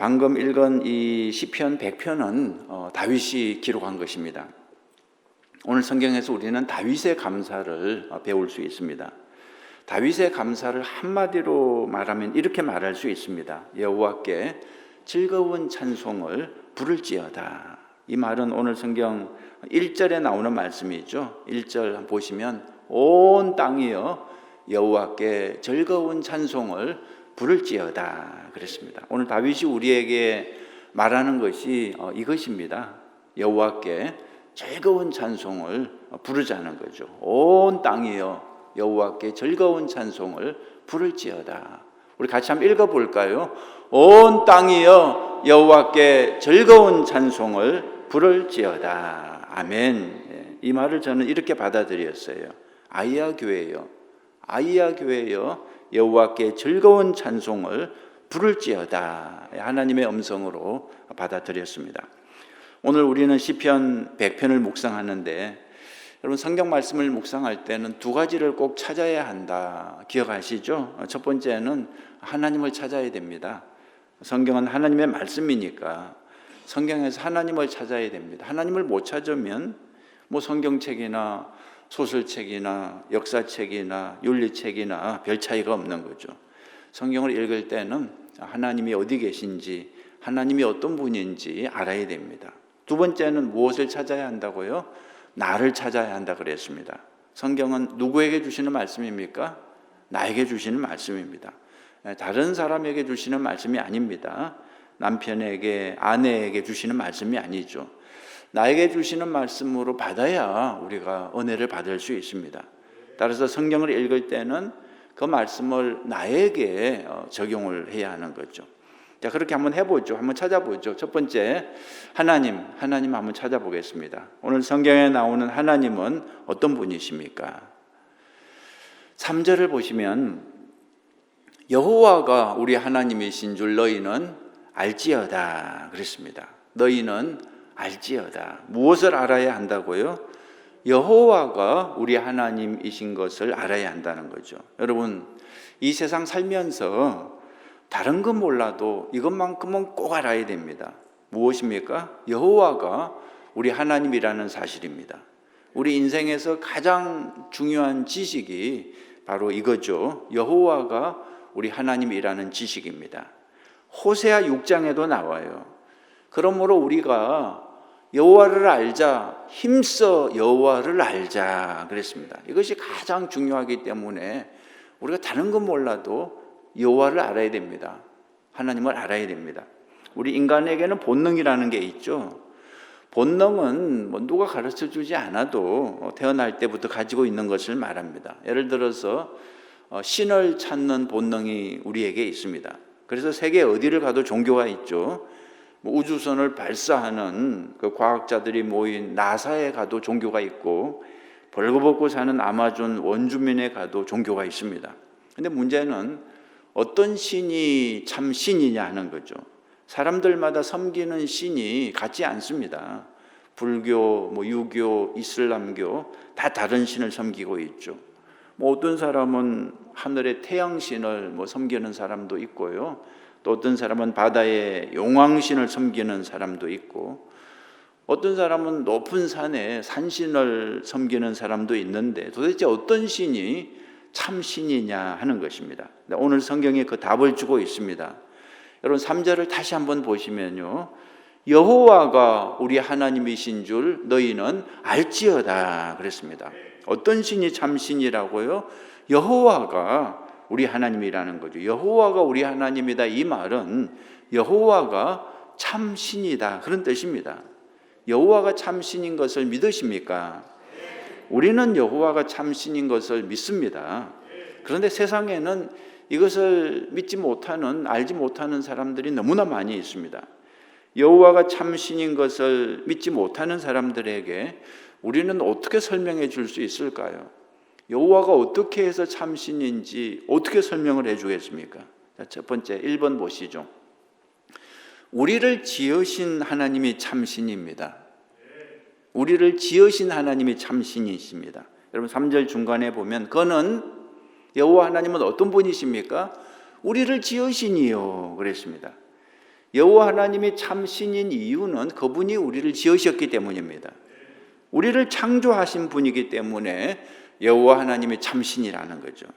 방금 읽은 이 시편 100편은 다윗이 기록한 것입니다. 오늘 성경에서 우리는 다윗의 감사를 배울 수 있습니다. 다윗의 감사를 한마디로 말하면 이렇게 말할 수 있습니다. 여호와께 즐거운 찬송을 부를지어다. 이 말은 오늘 성경 1절에 나오는 말씀이죠. 1절 보시면 온 땅이여 여호와께 즐거운 찬송을 부를지어다 그랬습니다. 오늘 다윗이 우리에게 말하는 것이 이것입니다. 여호와께 즐거운 찬송을 부르자는 거죠. 온 땅이여 여호와께 즐거운 찬송을 부를지어다. 우리 같이 한번 읽어볼까요? 온 땅이여 여호와께 즐거운 찬송을 부를지어다. 아멘. 이 말을 저는 이렇게 받아들였어요. 아이야 교회여, 아이야 교회여 여호와께 즐거운 찬송을 부를지어다. 하나님의 음성으로 받아들였습니다. 오늘 우리는 시편 100편을 묵상하는데 여러분 성경 말씀을 묵상할 때는 두 가지를 꼭 찾아야 한다. 기억하시죠? 첫 번째는 하나님을 찾아야 됩니다. 성경은 하나님의 말씀이니까 성경에서 하나님을 찾아야 됩니다. 하나님을 못 찾으면 뭐 성경책이나 소설책이나 역사책이나 윤리책이나 별 차이가 없는 거죠. 성경을 읽을 때는 하나님이 어디 계신지, 하나님이 어떤 분인지 알아야 됩니다. 두 번째는 무엇을 찾아야 한다고요? 나를 찾아야 한다 그랬습니다. 성경은 누구에게 주시는 말씀입니까? 나에게 주시는 말씀입니다. 다른 사람에게 주시는 말씀이 아닙니다. 남편에게, 아내에게 주시는 말씀이 아니죠. 나에게 주시는 말씀으로 받아야 우리가 은혜를 받을 수 있습니다. 따라서 성경을 읽을 때는 그 말씀을 나에게 적용을 해야 하는 거죠. 자, 그렇게 한번 해보죠. 한번 찾아보죠. 첫 번째, 하나님 한번 찾아보겠습니다. 오늘 성경에 나오는 하나님은 어떤 분이십니까? 3절을 보시면 여호와가 우리 하나님이신 줄 너희는 알지어다 그랬습니다. 너희는 알지어다. 무엇을 알아야 한다고요? 여호와가 우리 하나님이신 것을 알아야 한다는 거죠. 여러분, 이 세상 살면서 다른 건 몰라도 이것만큼은 꼭 알아야 됩니다. 무엇입니까? 여호와가 우리 하나님이라는 사실입니다. 우리 인생에서 가장 중요한 지식이 바로 이거죠. 여호와가 우리 하나님이라는 지식입니다. 호세아 6장에도 나와요. 그러므로 우리가 여호와를 알자, 힘써 여호와를 알자 그랬습니다. 이것이 가장 중요하기 때문에 우리가 다른 건 몰라도 여호와를 알아야 됩니다. 하나님을 알아야 됩니다. 우리 인간에게는 본능이라는 게 있죠. 본능은 누가 가르쳐 주지 않아도 태어날 때부터 가지고 있는 것을 말합니다. 예를 들어서 신을 찾는 본능이 우리에게 있습니다. 그래서 세계 어디를 가도 종교가 있죠. 우주선을 발사하는 그 과학자들이 모인 나사에 가도 종교가 있고 벌거벗고 사는 아마존 원주민에 가도 종교가 있습니다. 그런데 문제는 어떤 신이 참 신이냐 하는 거죠. 사람들마다 섬기는 신이 같지 않습니다. 불교, 유교, 이슬람교 다 다른 신을 섬기고 있죠. 어떤 사람은 하늘의 태양신을 섬기는 사람도 있고요. 또 어떤 사람은 바다의 용왕신을 섬기는 사람도 있고 어떤 사람은 높은 산에 산신을 섬기는 사람도 있는데 도대체 어떤 신이 참 신이냐 하는 것입니다. 오늘 성경에 그 답을 주고 있습니다. 여러분 3절을 다시 한번 보시면요. 여호와가 우리 하나님이신 줄 너희는 알지어다 그랬습니다. 어떤 신이 참 신이라고요? 여호와가 우리 하나님이라는 거죠. 여호와가 우리 하나님이다 이 말은 여호와가 참 신이다 그런 뜻입니다. 여호와가 참 신인 것을 믿으십니까? 우리는 여호와가 참 신인 것을 믿습니다. 그런데 세상에는 이것을 믿지 못하는, 알지 못하는 사람들이 너무나 많이 있습니다. 여호와가 참 신인 것을 믿지 못하는 사람들에게 우리는 어떻게 설명해 줄 수 있을까요? 여호와가 어떻게 해서 참 신인지 어떻게 설명을 해 주겠습니까? 첫 번째 1번 보시죠. 우리를 지으신 하나님이 참 신입니다. 우리를 지으신 하나님이 참 신이십니다. 여러분 3절 중간에 보면 그는 여호와 하나님은 어떤 분이십니까? 우리를 지으시니요 그랬습니다. 여호와 하나님이 참 신인 이유는 그분이 우리를 지으셨기 때문입니다. 우리를 창조하신 분이기 때문에 여호와 하나님이 참 신이라는 거죠.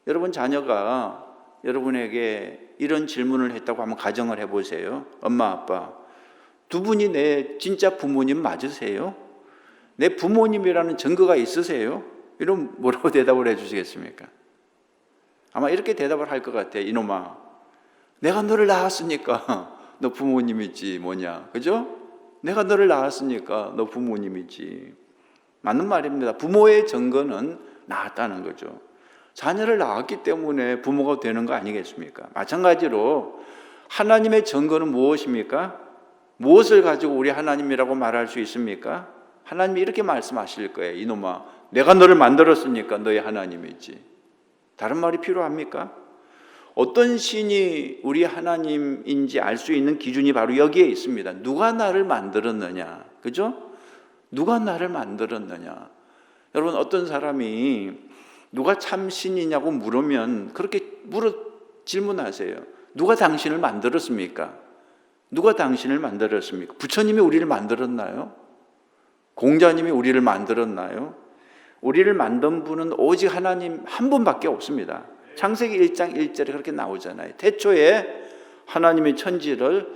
여러분 자녀가 여러분에게 이런 질문을 했다고 한번 가정을 해보세요. 엄마 아빠 두 분이 내 진짜 부모님 맞으세요? 내 부모님이라는 증거가 있으세요? 이러면 뭐라고 대답을 해주시겠습니까? 아마 이렇게 대답을 할 것 같아요. 이놈아, 내가 너를 낳았으니까 너 부모님이지 뭐냐, 그죠? 내가 너를 낳았으니까 너 부모님이지. 맞는 말입니다. 부모의 증거는 낳았다는 거죠. 자녀를 낳았기 때문에 부모가 되는 거 아니겠습니까? 마찬가지로 하나님의 증거는 무엇입니까? 무엇을 가지고 우리 하나님이라고 말할 수 있습니까? 하나님이 이렇게 말씀하실 거예요. 이놈아, 내가 너를 만들었으니까 너의 하나님이지. 다른 말이 필요합니까? 어떤 신이 우리 하나님인지 알 수 있는 기준이 바로 여기에 있습니다. 누가 나를 만들었느냐, 그죠? 누가 나를 만들었느냐. 여러분, 어떤 사람이 누가 참 신이냐고 물으면 그렇게 질문하세요. 누가 당신을 만들었습니까? 누가 당신을 만들었습니까? 부처님이 우리를 만들었나요? 공자님이 우리를 만들었나요? 우리를 만든 분은 오직 하나님 한 분밖에 없습니다. 창세기 1장 1절에 그렇게 나오잖아요. 태초에 하나님의 천지를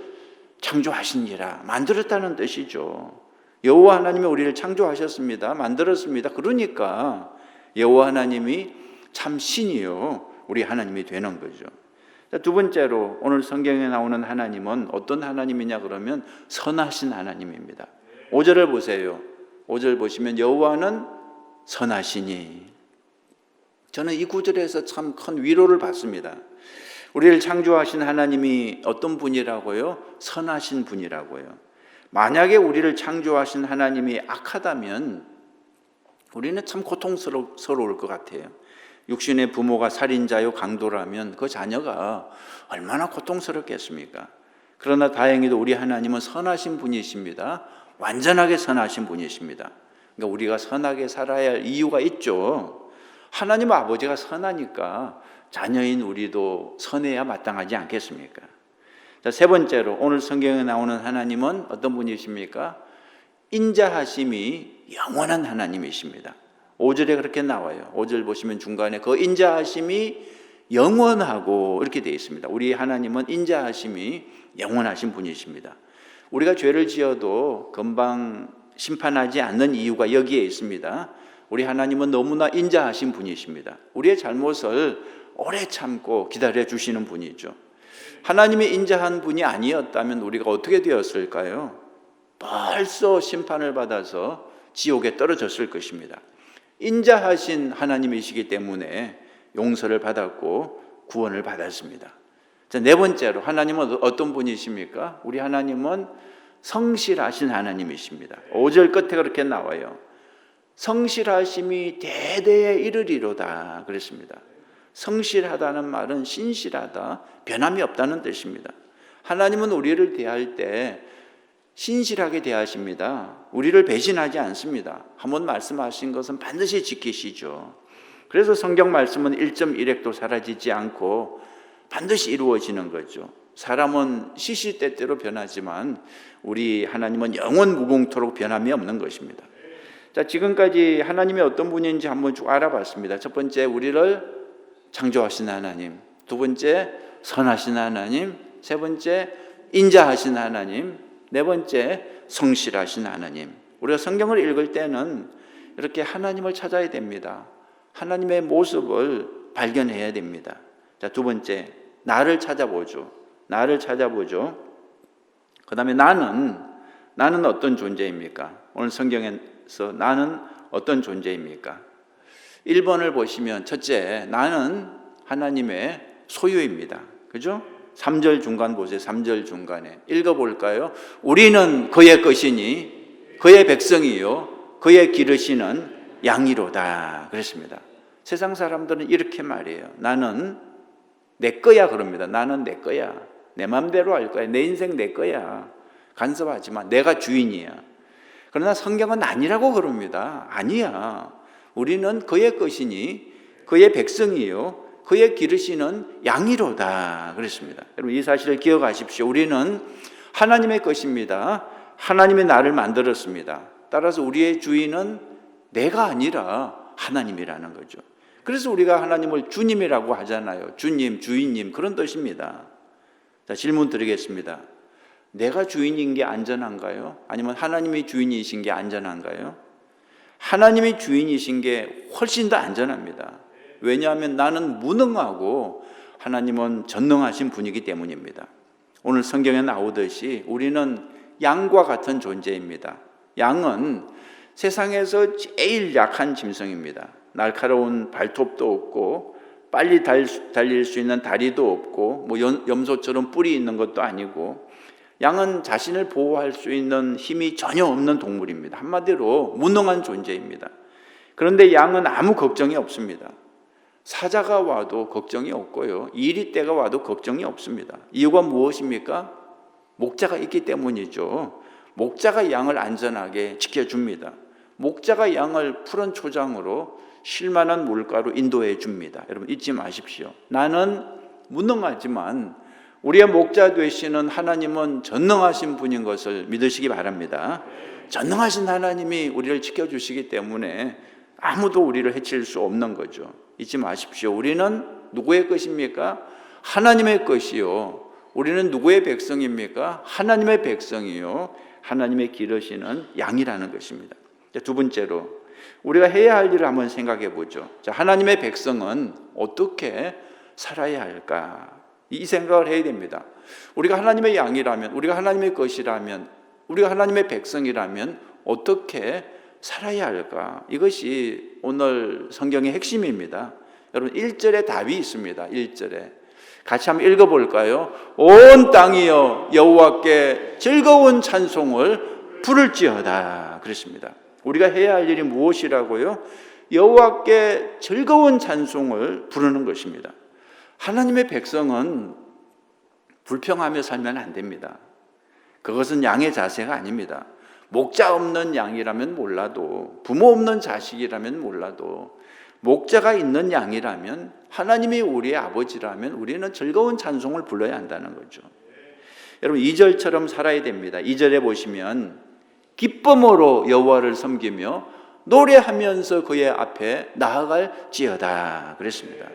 창조하시니라. 만들었다는 뜻이죠. 여호와 하나님이 우리를 창조하셨습니다. 만들었습니다. 그러니까 여호와 하나님이 참 신이요, 우리 하나님이 되는 거죠. 두 번째로 오늘 성경에 나오는 하나님은 어떤 하나님이냐 그러면 선하신 하나님입니다. 5절을 보세요. 5절 보시면 여호와는 선하시니. 저는 이 구절에서 참 큰 위로를 받습니다. 우리를 창조하신 하나님이 어떤 분이라고요? 선하신 분이라고요. 만약에 우리를 창조하신 하나님이 악하다면 우리는 참 고통스러울 것 같아요. 육신의 부모가 살인자요 강도라면 그 자녀가 얼마나 고통스럽겠습니까? 그러나 다행히도 우리 하나님은 선하신 분이십니다. 완전하게 선하신 분이십니다. 그러니까 우리가 선하게 살아야 할 이유가 있죠. 하나님 아버지가 선하니까 자녀인 우리도 선해야 마땅하지 않겠습니까? 자, 세 번째로 오늘 성경에 나오는 하나님은 어떤 분이십니까? 인자하심이 영원한 하나님이십니다. 5절에 그렇게 나와요. 5절 보시면 중간에 그 인자하심이 영원하고 이렇게 되어 있습니다. 우리 하나님은 인자하심이 영원하신 분이십니다. 우리가 죄를 지어도 금방 심판하지 않는 이유가 여기에 있습니다. 우리 하나님은 너무나 인자하신 분이십니다. 우리의 잘못을 오래 참고 기다려 주시는 분이죠. 하나님이 인자한 분이 아니었다면 우리가 어떻게 되었을까요? 벌써 심판을 받아서 지옥에 떨어졌을 것입니다. 인자하신 하나님이시기 때문에 용서를 받았고 구원을 받았습니다. 자, 네 번째로 하나님은 어떤 분이십니까? 우리 하나님은 성실하신 하나님이십니다. 5절 끝에 그렇게 나와요. 성실하심이 대대에 이르리로다 그랬습니다. 성실하다는 말은 신실하다, 변함이 없다는 뜻입니다. 하나님은 우리를 대할 때 신실하게 대하십니다. 우리를 배신하지 않습니다. 한번 말씀하신 것은 반드시 지키시죠. 그래서 성경 말씀은 1.1획도 사라지지 않고 반드시 이루어지는 거죠. 사람은 시시때때로 변하지만 우리 하나님은 영원 무궁토록 변함이 없는 것입니다. 자, 지금까지 하나님이 어떤 분인지 한번 쭉 알아봤습니다. 첫 번째, 우리를 창조하신 하나님. 두 번째, 선하신 하나님. 세 번째, 인자하신 하나님. 네 번째, 성실하신 하나님. 우리가 성경을 읽을 때는 이렇게 하나님을 찾아야 됩니다. 하나님의 모습을 발견해야 됩니다. 자, 두 번째, 나를 찾아보죠. 나를 찾아보죠. 그 다음에 나는 어떤 존재입니까? 오늘 성경에서 나는 어떤 존재입니까? 1번을 보시면 첫째, 나는 하나님의 소유입니다. 그죠? 3절 중간 보세요. 3절 중간에 읽어볼까요? 우리는 그의 것이니 그의 백성이요 그의 기르시는 양이로다 그랬습니다. 세상 사람들은 이렇게 말해요. 나는 내 거야 그럽니다. 나는 내 거야. 내 맘대로 할 거야. 내 인생 내 거야. 간섭하지 마. 내가 주인이야. 그러나 성경은 아니라고 그럽니다. 아니야. 우리는 그의 것이니 그의 백성이요 그의 기르시는 양이로다 그랬습니다. 여러분 이 사실을 기억하십시오. 우리는 하나님의 것입니다. 하나님이 나를 만들었습니다. 따라서 우리의 주인은 내가 아니라 하나님이라는 거죠. 그래서 우리가 하나님을 주님이라고 하잖아요. 주님, 주인님 그런 뜻입니다. 자, 질문 드리겠습니다. 내가 주인인 게 안전한가요? 아니면 하나님이 주인이신 게 안전한가요? 하나님이 주인이신 게 훨씬 더 안전합니다. 왜냐하면 나는 무능하고 하나님은 전능하신 분이기 때문입니다. 오늘 성경에 나오듯이 우리는 양과 같은 존재입니다. 양은 세상에서 제일 약한 짐승입니다. 날카로운 발톱도 없고 빨리 달릴 수 있는 다리도 없고 뭐 염소처럼 뿔이 있는 것도 아니고 양은 자신을 보호할 수 있는 힘이 전혀 없는 동물입니다. 한마디로 무능한 존재입니다. 그런데 양은 아무 걱정이 없습니다. 사자가 와도 걱정이 없고요. 이리떼가 와도 걱정이 없습니다. 이유가 무엇입니까? 목자가 있기 때문이죠. 목자가 양을 안전하게 지켜줍니다. 목자가 양을 푸른 초장으로 쉴만한 물가로 인도해 줍니다. 여러분 잊지 마십시오. 나는 무능하지만 우리의 목자 되시는 하나님은 전능하신 분인 것을 믿으시기 바랍니다. 전능하신 하나님이 우리를 지켜주시기 때문에 아무도 우리를 해칠 수 없는 거죠. 잊지 마십시오. 우리는 누구의 것입니까? 하나님의 것이요. 우리는 누구의 백성입니까? 하나님의 백성이요. 하나님의 기르시는 양이라는 것입니다. 두 번째로 우리가 해야 할 일을 한번 생각해 보죠. 자, 하나님의 백성은 어떻게 살아야 할까? 이 생각을 해야 됩니다. 우리가 하나님의 양이라면, 우리가 하나님의 것이라면, 우리가 하나님의 백성이라면 어떻게 살아야 할까? 이것이 오늘 성경의 핵심입니다. 여러분 1절에 답이 있습니다. 1절에 같이 한번 읽어볼까요? 온 땅이여 여호와께 즐거운 찬송을 부를지어다 그랬습니다. 우리가 해야 할 일이 무엇이라고요? 여호와께 즐거운 찬송을 부르는 것입니다. 하나님의 백성은 불평하며 살면 안 됩니다. 그것은 양의 자세가 아닙니다. 목자 없는 양이라면 몰라도, 부모 없는 자식이라면 몰라도, 목자가 있는 양이라면, 하나님이 우리의 아버지라면 우리는 즐거운 찬송을 불러야 한다는 거죠. 여러분 2절처럼 살아야 됩니다. 2절에 보시면 기쁨으로 여호와를 섬기며 노래하면서 그의 앞에 나아갈지어다 그랬습니다.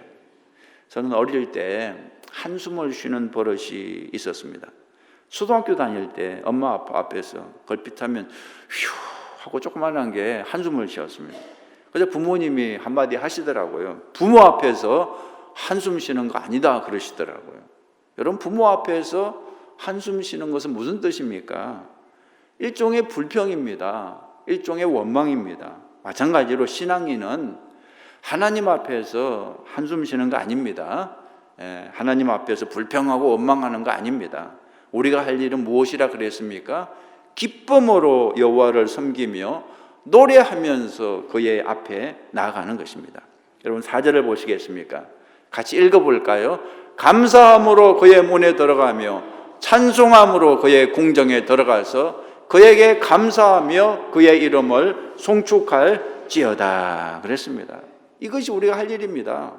저는 어릴 때 한숨을 쉬는 버릇이 있었습니다. 초등학교 다닐 때 엄마 아빠 앞에서 걸핏하면 휴 하고 조그만한 게 한숨을 쉬었습니다. 그래서 부모님이 한마디 하시더라고요. 부모 앞에서 한숨 쉬는 거 아니다 그러시더라고요. 여러분 부모 앞에서 한숨 쉬는 것은 무슨 뜻입니까? 일종의 불평입니다. 일종의 원망입니다. 마찬가지로 신앙인은 하나님 앞에서 한숨 쉬는 거 아닙니다. 하나님 앞에서 불평하고 원망하는 거 아닙니다. 우리가 할 일은 무엇이라 그랬습니까? 기쁨으로 여호와를 섬기며 노래하면서 그의 앞에 나아가는 것입니다. 여러분 4절을 보시겠습니까? 같이 읽어볼까요? 감사함으로 그의 문에 들어가며 찬송함으로 그의 궁정에 들어가서 그에게 감사하며 그의 이름을 송축할지어다 그랬습니다. 이것이 우리가 할 일입니다.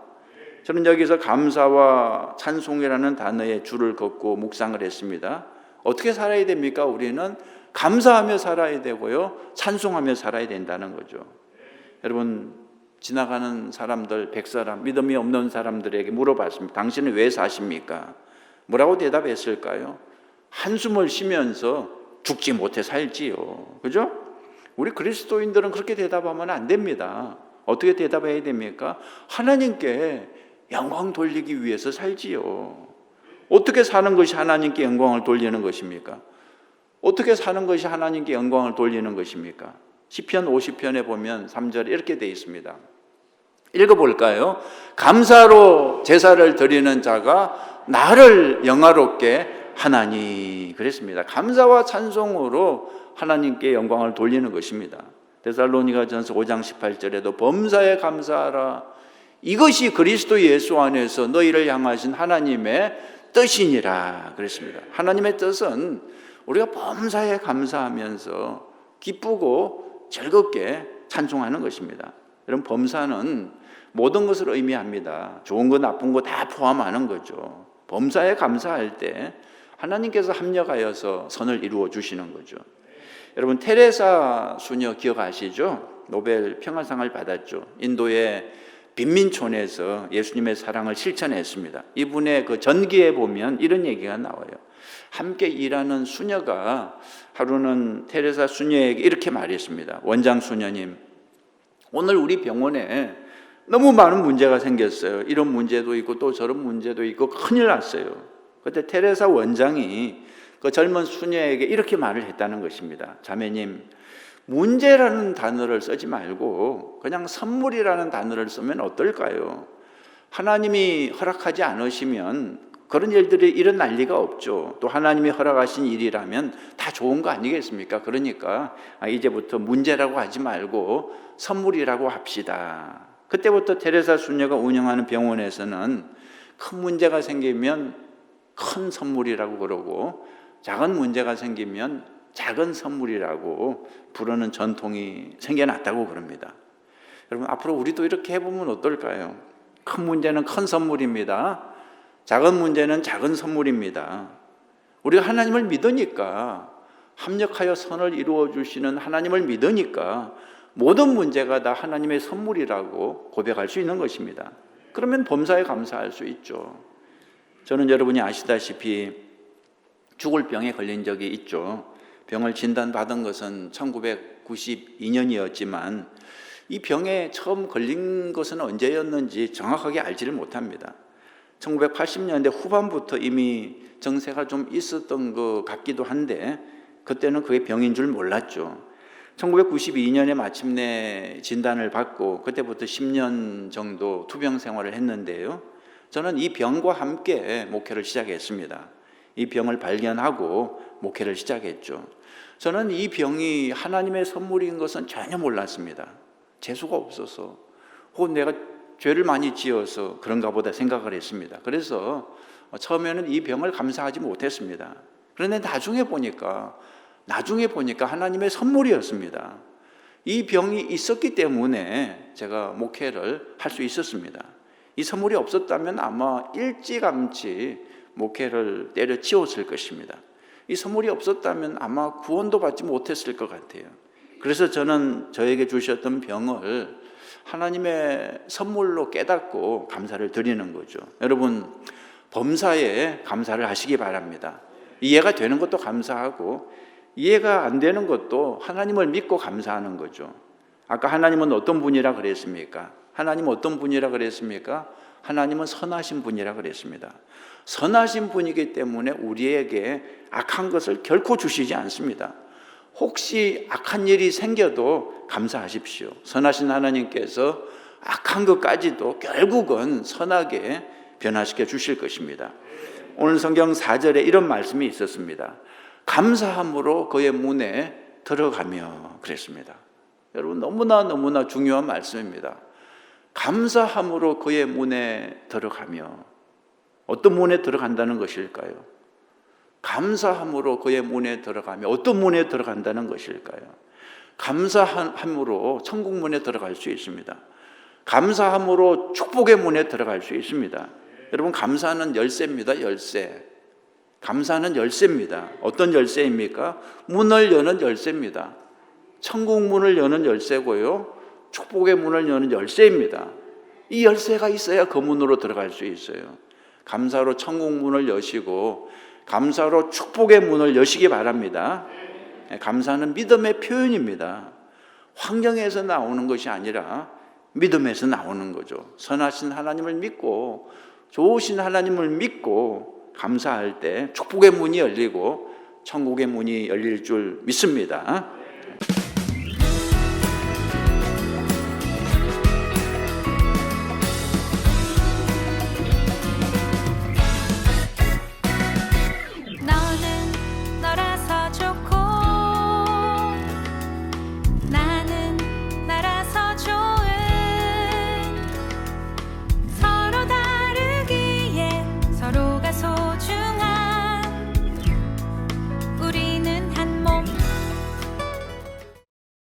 저는 여기서 감사와 찬송이라는 단어에 줄을 긋고 묵상을 했습니다. 어떻게 살아야 됩니까? 우리는 감사하며 살아야 되고요, 찬송하며 살아야 된다는 거죠. 여러분 지나가는 사람들, 100사람, 믿음이 없는 사람들에게 물어봤습니다. 당신은 왜 사십니까? 뭐라고 대답했을까요? 한숨을 쉬면서 죽지 못해 살지요. 그죠? 우리 그리스도인들은 그렇게 대답하면 안 됩니다. 어떻게 대답해야 됩니까? 하나님께 영광 돌리기 위해서 살지요. 어떻게 사는 것이 하나님께 영광을 돌리는 것입니까? 어떻게 사는 것이 하나님께 영광을 돌리는 것입니까? 시편 50편에 보면 3절에 이렇게 되어 있습니다. 읽어볼까요? 감사로 제사를 드리는 자가 나를 영화롭게 하나니 그랬습니다. 감사와 찬송으로 하나님께 영광을 돌리는 것입니다. 데살로니가전서 5장 18절에도 범사에 감사하라. 이것이 그리스도 예수 안에서 너희를 향하신 하나님의 뜻이니라 그랬습니다. 하나님의 뜻은 우리가 범사에 감사하면서 기쁘고 즐겁게 찬송하는 것입니다. 여러분, 범사는 모든 것을 의미합니다. 좋은 거 나쁜 거 다 포함하는 거죠. 범사에 감사할 때 하나님께서 합력하여서 선을 이루어 주시는 거죠. 여러분, 테레사 수녀 기억하시죠? 노벨 평화상을 받았죠. 인도의 빈민촌에서 예수님의 사랑을 실천했습니다. 이분의 그 전기에 보면 이런 얘기가 나와요. 함께 일하는 수녀가 하루는 테레사 수녀에게 이렇게 말했습니다. 원장 수녀님, 오늘 우리 병원에 너무 많은 문제가 생겼어요. 이런 문제도 있고 또 저런 문제도 있고 큰일 났어요. 그때 테레사 원장이 그 젊은 수녀에게 이렇게 말을 했다는 것입니다. 자매님, 문제라는 단어를 쓰지 말고 그냥 선물이라는 단어를 쓰면 어떨까요? 하나님이 허락하지 않으시면 그런 일들이 일어날 리가 없죠. 또 하나님이 허락하신 일이라면 다 좋은 거 아니겠습니까? 그러니까 이제부터 문제라고 하지 말고 선물이라고 합시다. 그때부터 테레사 수녀가 운영하는 병원에서는 큰 문제가 생기면 큰 선물이라고 그러고 작은 문제가 생기면 작은 선물이라고 부르는 전통이 생겨났다고 그럽니다. 여러분, 앞으로 우리도 이렇게 해보면 어떨까요? 큰 문제는 큰 선물입니다. 작은 문제는 작은 선물입니다. 우리가 하나님을 믿으니까, 합력하여 선을 이루어 주시는 하나님을 믿으니까 모든 문제가 다 하나님의 선물이라고 고백할 수 있는 것입니다. 그러면 범사에 감사할 수 있죠. 저는 여러분이 아시다시피 죽을 병에 걸린 적이 있죠. 병을 진단받은 것은 1992년이었지만 이 병에 처음 걸린 것은 언제였는지 정확하게 알지를 못합니다. 1980년대 후반부터 이미 정세가 좀 있었던 것 같기도 한데 그때는 그게 병인 줄 몰랐죠. 1992년에 마침내 진단을 받고 그때부터 10년 정도 투병 생활을 했는데요. 저는 이 병과 함께 목회를 시작했습니다. 이 병을 발견하고 목회를 시작했죠. 저는 이 병이 하나님의 선물인 것은 전혀 몰랐습니다. 재수가 없어서 혹은 내가 죄를 많이 지어서 그런가 보다 생각을 했습니다. 그래서 처음에는 이 병을 감사하지 못했습니다. 그런데 나중에 보니까 하나님의 선물이었습니다. 이 병이 있었기 때문에 제가 목회를 할 수 있었습니다. 이 선물이 없었다면 아마 일찌감치 목회를 때려치웠을 것입니다. 이 선물이 없었다면 아마 구원도 받지 못했을 것 같아요. 그래서 저는 저에게 주셨던 병을 하나님의 선물로 깨닫고 감사를 드리는 거죠. 여러분, 범사에 감사를 하시기 바랍니다. 이해가 되는 것도 감사하고 이해가 안 되는 것도 하나님을 믿고 감사하는 거죠. 아까 하나님은 어떤 분이라 그랬습니까? 하나님은 선하신 분이라 그랬습니다. 선하신 분이기 때문에 우리에게 악한 것을 결코 주시지 않습니다. 혹시 악한 일이 생겨도 감사하십시오. 선하신 하나님께서 악한 것까지도 결국은 선하게 변화시켜 주실 것입니다. 오늘 성경 4절에 이런 말씀이 있었습니다. 감사함으로 그의 문에 들어가며 그랬습니다. 여러분, 너무나 중요한 말씀입니다. 감사함으로 그의 문에 들어가며, 어떤 문에 들어간다는 것일까요? 감사함으로 그의 문에 들어가며 어떤 문에 들어간다는 것일까요? 감사함으로 천국 문에 들어갈 수 있습니다. 감사함으로 축복의 문에 들어갈 수 있습니다. 여러분, 감사는 열쇠입니다. 열쇠. 감사는 열쇠입니다. 어떤 열쇠입니까? 문을 여는 열쇠입니다. 천국 문을 여는 열쇠고요, 축복의 문을 여는 열쇠입니다. 이 열쇠가 있어야 그 문으로 들어갈 수 있어요. 감사로 천국 문을 여시고 감사로 축복의 문을 여시기 바랍니다. 감사는 믿음의 표현입니다. 환경에서 나오는 것이 아니라 믿음에서 나오는 거죠. 선하신 하나님을 믿고 좋으신 하나님을 믿고 감사할 때 축복의 문이 열리고 천국의 문이 열릴 줄 믿습니다.